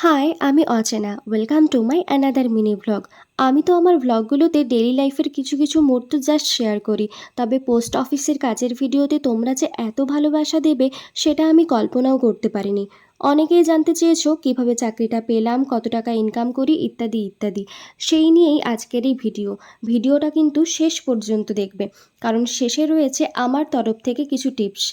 High, আমি অচেনা। Welcome to my another mini vlog. আমি তো আমার ভ্লগগুলোতে ডেইলি লাইফের কিছু কিছু মুহূর্ত জাস্ট শেয়ার করি। তবে পোস্ট অফিসের কাজের ভিডিওতে তোমরা যে এত ভালোবাসা দেবে সেটা আমি কল্পনাও করতে পারিনি। অনেকেই জানতে চেয়েছো কিভাবে চাকরিটা পেলাম, কত টাকা ইনকাম করি ইত্যাদি ইত্যাদি। সেই নিয়েই আজকের এই ভিডিওটা কিন্তু শেষ পর্যন্ত দেখবে, কারণ শেষে রয়েছে আমার তরফ থেকে কিছু টিপস।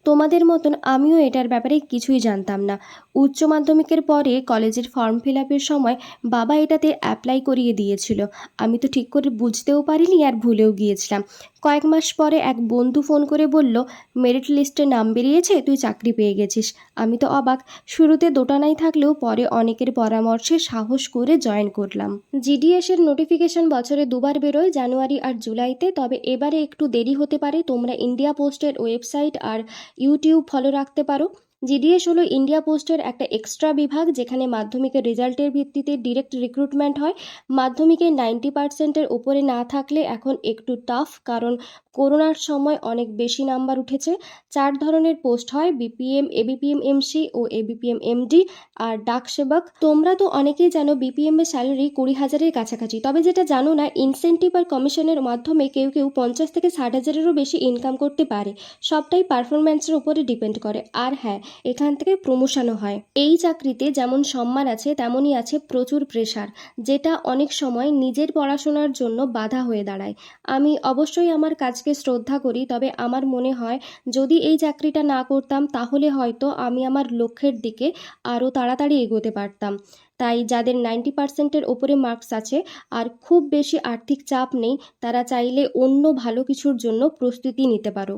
তোমাদের মতন আমিও এটার ব্যাপারে কিছুই জানতাম না। উচ্চ মাধ্যমিকের পরে কলেজের ফর্ম ফিল আপের সময় বাবা এটাতে অ্যাপ্লাই করিয়ে দিয়েছিল। আমি তো ঠিক করে বুঝতেও পারিনি আর ভুলেও গিয়েছিলাম। কয়েক মাস পরে এক বন্ধু ফোন করে বলল, মেরিট লিস্টে নাম বেরিয়েছে, তুই চাকরি পেয়ে গেছিস। আমি তো অবাক। শুরুতে দোটানাই থাকলেও পরে অনেকের পরামর্শে সাহস করে জয়েন করলাম। জিডিএস এর নোটিফিকেশন বছরে দুবার বেরোয়, জানুয়ারি আর জুলাইতে। তবে এবারে একটু দেরি হতে পারে। তোমরা ইন্ডিয়া পোস্টের ওয়েবসাইট আর ইউটিউব ফলো রাখতে পারো। জিডিএস হলো ইন্ডিয়া পোস্টের একটা এক্সট্রা বিভাগ, যেখানে মাধ্যমিকের রেজাল্টের ভিত্তিতে ডিরেক্ট রিক্রুটমেন্ট হয়। মাধ্যমিকে 90%-এর উপরে না থাকলে এখন একটু টাফ, কারণ করোনার সময় অনেক বেশি নাম্বার উঠেছে। 4 ধরনের পোস্ট হয়: বিপিএম, এবিপিএম এমসি ও এবিপিএম এমডি আর ডাক সেবক। তোমরা তো অনেকেই জানো বিপিএম এর স্যালারি 20,000-এর কাছাকাছি। তবে যেটা জানো না, ইনসেন্টিভ আর কমিশনের মাধ্যমে কেউ কেউ 50 থেকে 60,000-এরও বেশি ইনকাম করতে পারে। সবটাই পারফরম্যান্সের উপরে ডিপেন্ড করে। আর হ্যাঁ, এখান থেকে প্রমোশনও হয়। এই চাকরিতে যেমন সম্মান আছে তেমনই আছে প্রচুর প্রেশার, যেটা অনেক সময় নিজের পড়াশোনার জন্য বাধা হয়ে দাঁড়ায়। আমি অবশ্যই আমার কাজকে শ্রদ্ধা করি, তবে আমার মনে হয় যদি এই চাকরিটা না করতাম তাহলে হয়তো আমি আমার লক্ষ্যের দিকে আরও তাড়াতাড়ি এগোতে পারতাম। তাই যাদের 90%-এর ওপরে মার্কস আছে আর খুব বেশি আর্থিক চাপ নেই, তারা চাইলে অন্য ভালো কিছুর জন্য প্রস্তুতি নিতে পারো।